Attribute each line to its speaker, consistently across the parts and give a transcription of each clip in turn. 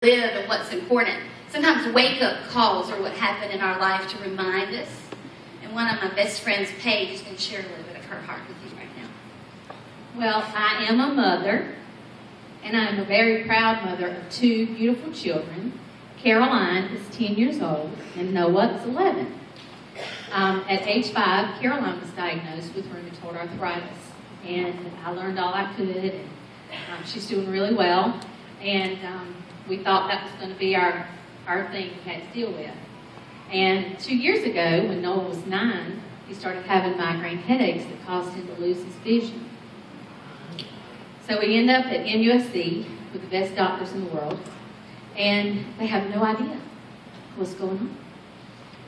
Speaker 1: live and what's important. Sometimes wake-up calls are what happen in our life to remind us. And one of my best friends, Paige, is going to share a little bit of her heart with you right now.
Speaker 2: Well, I am a mother, and I am a very proud mother of 2 beautiful children. Caroline is 10 years old, and Noah is 11. At age 5, Caroline was diagnosed with rheumatoid arthritis, and I learned all I could, and she's doing really well, and we thought that was going to be our thing we had to deal with. And 2 years ago, when Noah was 9, he started having migraine headaches that caused him to lose his vision. So we end up at MUSC with the best doctors in the world, and they have no idea what's going on.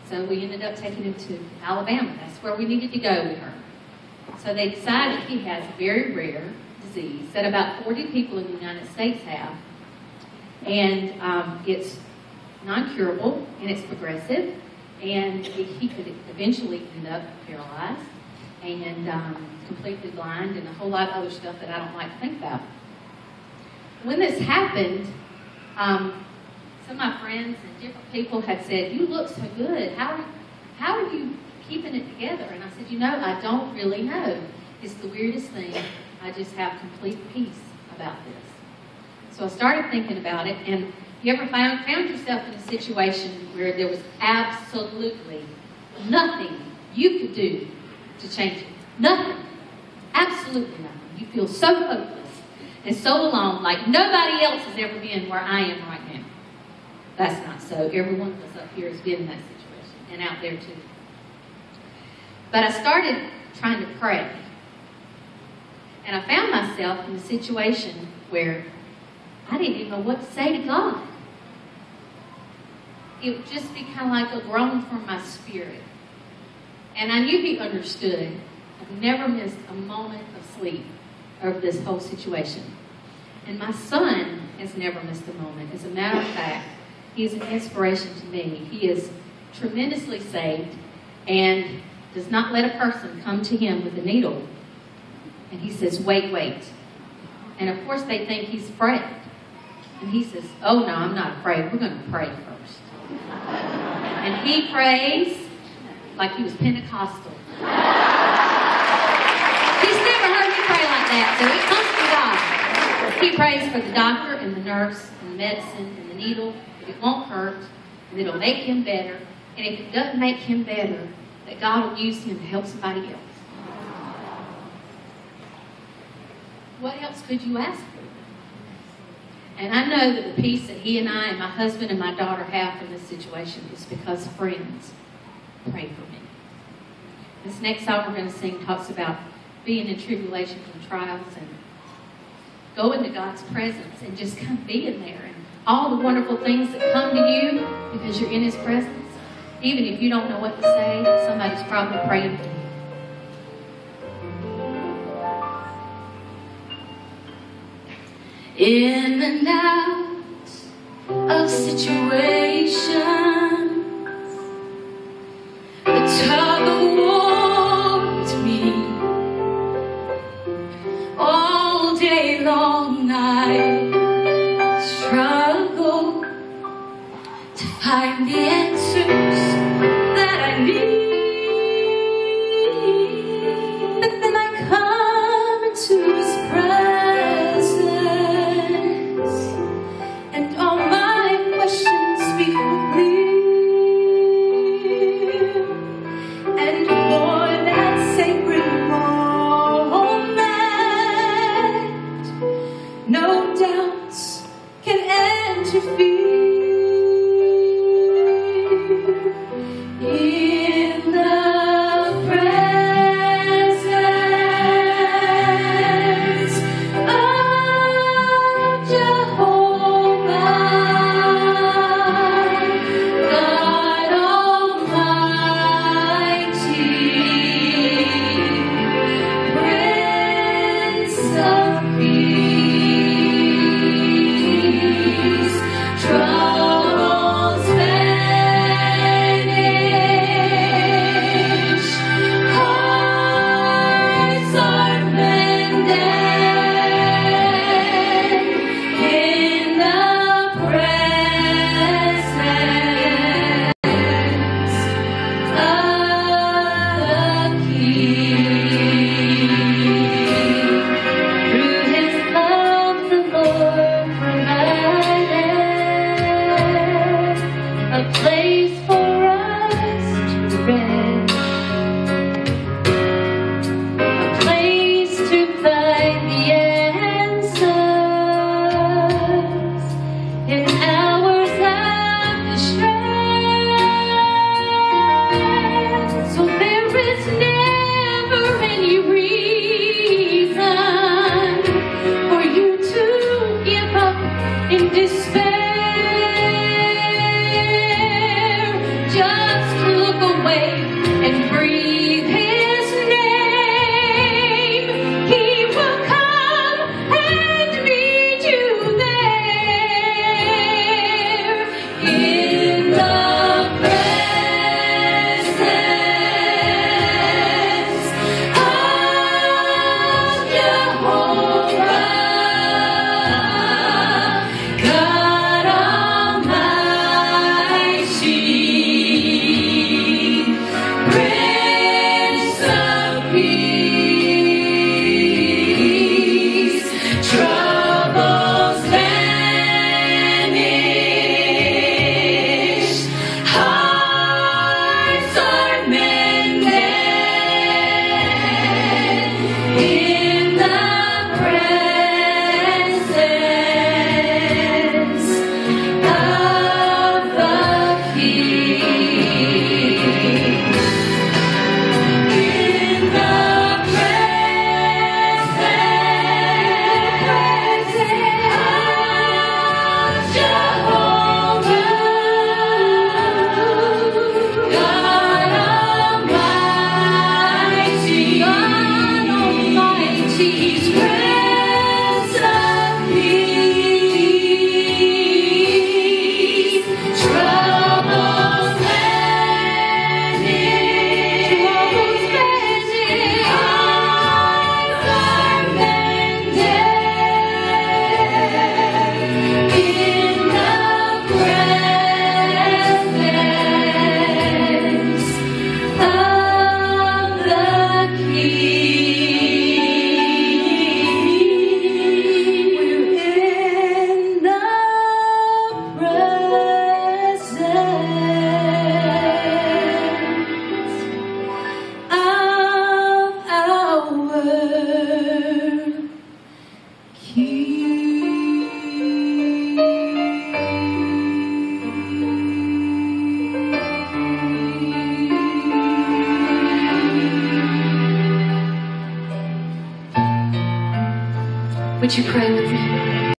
Speaker 2: So we ended up taking him to Alabama. That's where we needed to go with her. So they decided he has a very rare disease that about 40 people in the United States have. And it's non-curable, and it's progressive, and he could eventually end up paralyzed and completely blind and a whole lot of other stuff that I don't like to think about. When this happened, some of my friends and different people had said, "You look so good. How are you keeping it together?" And I said, "You know, I don't really know. It's the weirdest thing. I just have complete peace about this." So I started thinking about it, and you ever found yourself in a situation where there was absolutely nothing you could do to change it? Nothing. Absolutely nothing. You feel so hopeless and so alone, like nobody else has ever been where I am right now. That's not so. Every one of us up here has been in that situation, and out there too. But I started trying to pray. And I found myself in a situation where I didn't even know what to say to God. It would just be kind of like a groan from my spirit. And I knew He understood. I've never missed a moment of sleep over this whole situation. And my son has never missed a moment. As a matter of fact, he is an inspiration to me. He is tremendously saved and does not let a person come to him with a needle. And he says, "Wait, wait." And of course they think he's afraid. And he says, "Oh no, I'm not afraid. We're going to pray first." And he prays like he was Pentecostal. He's never heard me pray like that, so it comes from God. He prays for the doctor and the nurse and the medicine and the needle. It won't hurt, and it'll make him better. And if it doesn't make him better, that God will use him to help somebody else. What else could you ask for? And I know that the peace that he and I and my husband and my daughter have from this situation is because friends pray for me. This next song we're going to sing talks about being in tribulations and trials and going to God's presence and just kind of being there and all the wonderful things that come to you because you're in His presence. Even if you don't know what to say, somebody's probably praying for you.
Speaker 1: In and out of situations, the tug of war to me. All day long I struggle to find the answers that I need. But then I come into His presence, try. Would you pray with me?